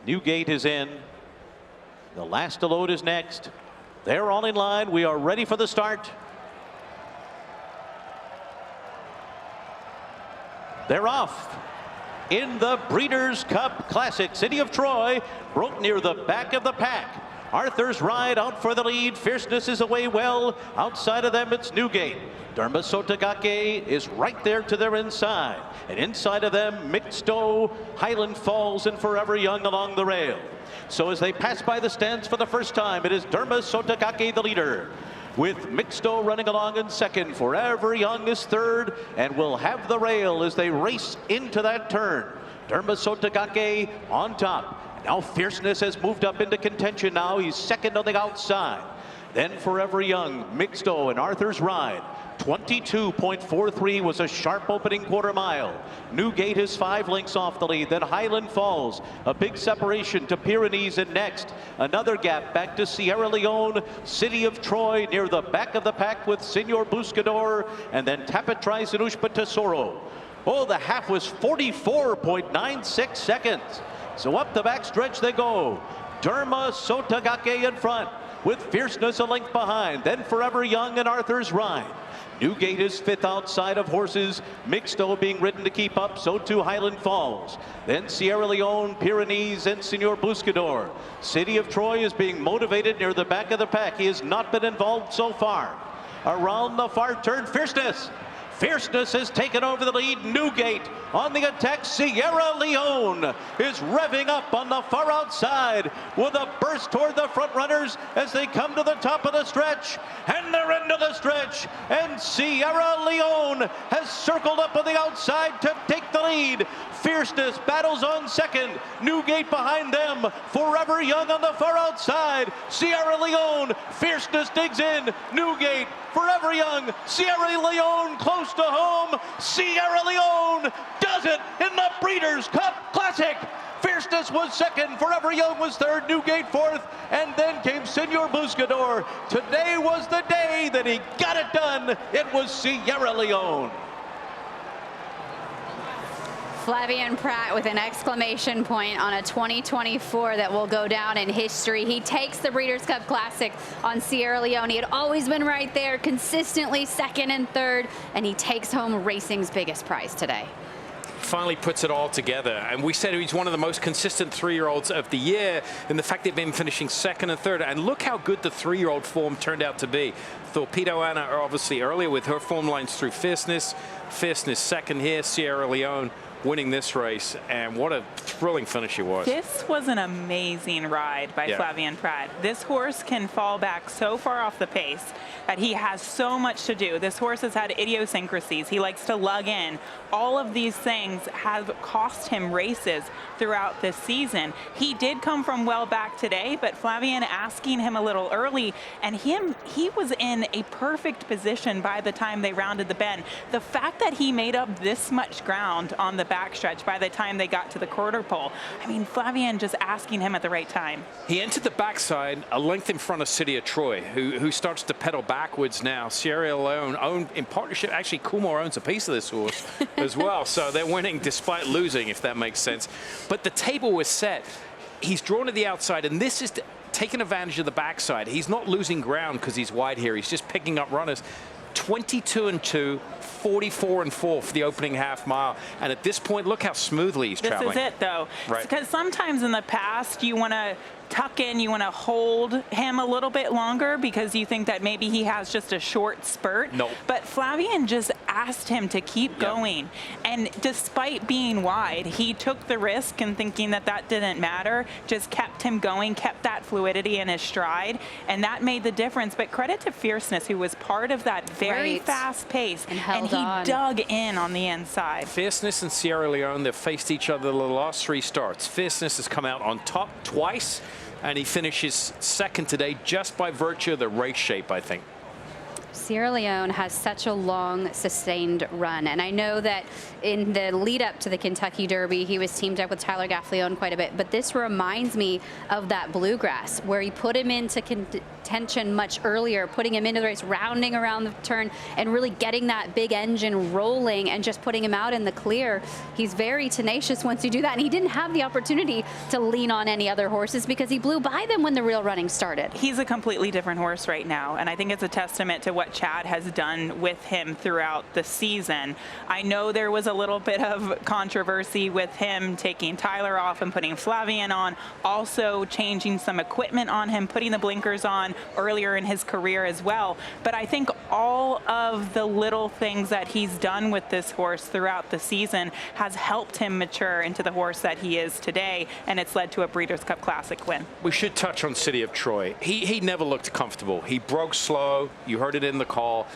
Newgate is in. The last to load is next. They're all in line. We are ready for the start. They're off. In the Breeders' Cup Classic, City of Troy broke near the back of the pack. Arthur's Ride out for the lead. Fierceness is away well. Outside of them, it's Newgate. Derma Sotagake is right there to their inside. And inside of them, Mixto, Highland Falls, and Forever Young along the rail. So as they pass by the stands for the first time, it is Derma Sotagake the leader, with Mixto running along in second. Forever Young is third, and will have the rail as they race into that turn. Derma Sotagake on top. Now Fierceness has moved up into contention now. He's second on the outside. Then Forever Young, Mixto, and Arthur's Ride. 22.43 was a sharp opening quarter mile. Newgate is 5 lengths off the lead. Then Highland Falls, a big separation to Pyrenees, and next another gap back to Sierra Leone. City of Troy near the back of the pack with Senor Buscador, and then Tapatrais and Ushpa Tesoro. Oh, the half was 44.96 seconds. So up the backstretch they go. Derma Sotagake in front, with Fierceness a length behind. Then Forever Young and Arthur's Ride. Newgate is 5th outside of horses. Mixto being ridden to keep up, so too Highland Falls. Then Sierra Leone, Pyrenees, and Senor Buscador. City of Troy is being motivated near the back of the pack. He has not been involved so far. Around the far turn, Fierceness. Fierceness has taken over the lead. Newgate on the attack. Sierra Leone is revving up on the far outside with a burst toward the front runners as they come to the top of the stretch. And they're into the stretch. And Sierra Leone has circled up on the outside to take the lead. Fierceness battles on second. Newgate behind them. Forever Young on the far outside. Sierra Leone. Fierceness digs in. Newgate. Forever Young. Sierra Leone close to home. Sierra Leone does it in the Breeders' Cup Classic. Fierceness was second, Forever Young was third, Newgate fourth, and then came Senor Buscador. Today was the day that he got it done. It was Sierra Leone. Flavien Prat with an exclamation point on a 2024 that will go down in history. He takes the Breeders' Cup Classic on Sierra Leone. He had always been right there, consistently second and third, and he takes home racing's biggest prize today. Finally puts it all together, and we said he's one of the most consistent 3-year-olds of the year in the fact they've been finishing second and third, and look how good the 3-year-old form turned out to be. Torpedo Anna obviously earlier with her form lines through Fierceness second here, Sierra Leone winning this race, and what a thrilling finish it was. This was an amazing ride by Flavien Prat. This horse can fall back so far off the pace that he has so much to do. This horse has had idiosyncrasies. He likes to lug in. All of these things have cost him races throughout this season. He did come from well back today, but Flavien asking him a little early, and he was in a perfect position by the time they rounded the bend. The fact that he made up this much ground on the backstretch by the time they got to the quarter pole, I mean, Flavien just asking him at the right time. He entered the backside a length in front of City of Troy, who starts to pedal backwards now. Sierra Leone in partnership, actually Coolmore owns a piece of this horse as well, so they're winning despite losing, if that makes sense. But the table was set. He's drawn to the outside, and this is taking advantage of the backside. He's not losing ground because he's wide here. He's just picking up runners. 22-2, 44-4 for the opening half mile. And at this point, look how smoothly he's traveling. This is it, though. Right. Because sometimes in the past, you want to tuck in, you want to hold him a little bit longer because you think that maybe he has just a short spurt. Nope. But Flavien just asked him to keep going. And despite being wide, he took the risk and thinking that that didn't matter, just kept him going, kept that fluidity in his stride, and that made the difference. But credit to Fierceness, who was part of that very fast pace, and he dug in on the inside. Fierceness and Sierra Leone, they've faced each other the last 3 starts. Fierceness has come out on top twice, and he finishes second today just by virtue of the race shape, I think. Sierra Leone has such a long, sustained run. And I know that in the lead up to the Kentucky Derby, he was teamed up with Tyler Gaffalione quite a bit. But this reminds me of that Bluegrass, where he put him into contention much earlier, putting him into the race, rounding around the turn, and really getting that big engine rolling and just putting him out in the clear. He's very tenacious once you do that. And he didn't have the opportunity to lean on any other horses because he blew by them when the real running started. He's a completely different horse right now. And I think it's a testament to what Chad has done with him throughout the season. I know there was a little bit of controversy with him taking Tyler off and putting Flavien on, also changing some equipment on him, putting the blinkers on earlier in his career as well. But I think all of the little things that he's done with this horse throughout the season has helped him mature into the horse that he is today, and it's led to a Breeders' Cup Classic win. We should touch on City of Troy. He never looked comfortable. He broke slow. You heard it in the call.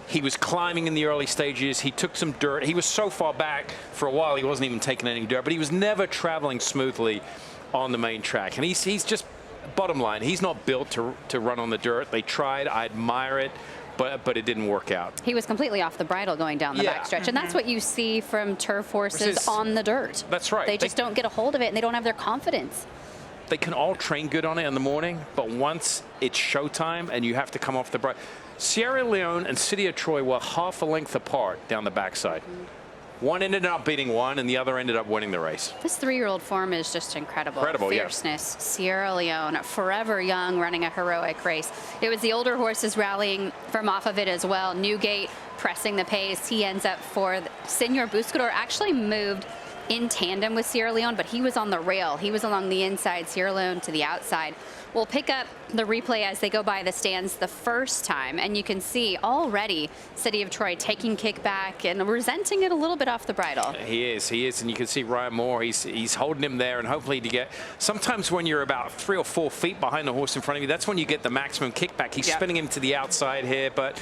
He was climbing in the early stages. He took some dirt. He was so far back for a while he wasn't even taking any dirt, but he was never traveling smoothly on the main track. And he's just, bottom line, he's not built to run on the dirt. They tried. I admire it. But it didn't work out. He was completely off the bridle going down the backstretch. And that's what you see from turf horses on the dirt. That's right. They just don't get a hold of it, and they don't have their confidence. They can all train good on it in the morning, but once it's showtime and you have to come off the bridle. Sierra Leone and City of Troy were half a length apart down the backside. One ended up beating one, and the other ended up winning the race. This 3-year-old form is just incredible. Fierceness, Sierra Leone, forever young, running a heroic race. It was the older horses rallying from off of it as well. Newgate pressing the pace. He ends up fourth. Senor Buscador actually moved in tandem with Sierra Leone, but he was on the rail. He was along the inside, Sierra Leone to the outside. We'll pick up the replay as they go by the stands the first time, and you can see already City of Troy taking kickback and resenting it a little bit off the bridle. He is, and you can see Ryan Moore, he's holding him there, and hopefully to get, sometimes when you're about 3 or 4 feet behind the horse in front of you, that's when you get the maximum kickback. He's spinning him to the outside here, but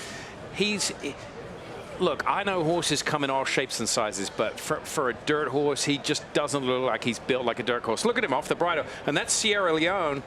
look, I know horses come in all shapes and sizes, but for a dirt horse, he just doesn't look like he's built like a dirt horse. Look at him off the bridle, and that's Sierra Leone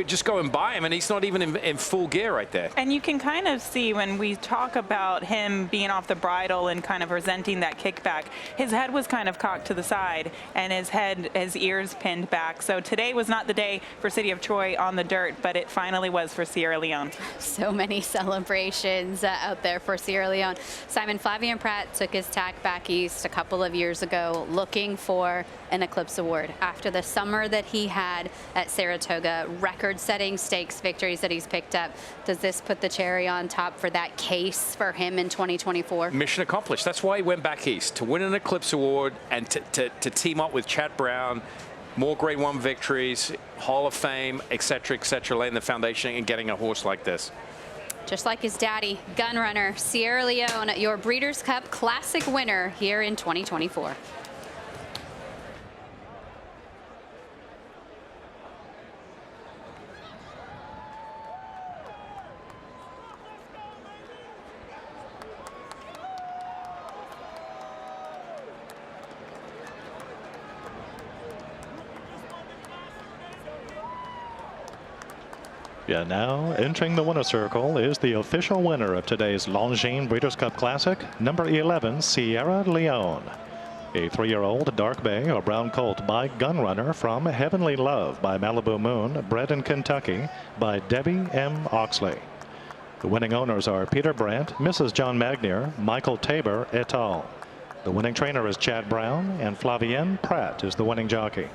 just going by him, and he's not even in full gear right there. And you can kind of see when we talk about him being off the bridle and kind of resenting that kickback, his head was kind of cocked to the side and his ears pinned back. So today was not the day for City of Troy on the dirt, but it finally was for Sierra Leone. So many celebrations out there for Sierra Leone. Simon, Flavien Prat took his tack back east a couple of years ago looking for an Eclipse Award. After the summer that he had at Saratoga, record-setting stakes victories that he's picked up, does this put the cherry on top for that case for him in 2024? Mission accomplished. That's why he went back east, to win an Eclipse Award and to team up with Chad Brown, more Grade 1 victories, Hall of Fame, etc., laying the foundation and getting a horse like this. Just like his daddy, gun runner, Sierra Leone, your Breeders' Cup Classic winner here in 2024. Yeah, now entering the winner's circle is the official winner of today's Longines Breeders' Cup Classic, number 11, Sierra Leone. A 3-year-old dark bay or brown colt by Gunrunner from Heavenly Love by Malibu Moon, bred in Kentucky by Debbie M. Oxley. The winning owners are Peter Brandt, Mrs. John Magnier, Michael Tabor et al. The winning trainer is Chad Brown, and Flavien Prat is the winning jockey.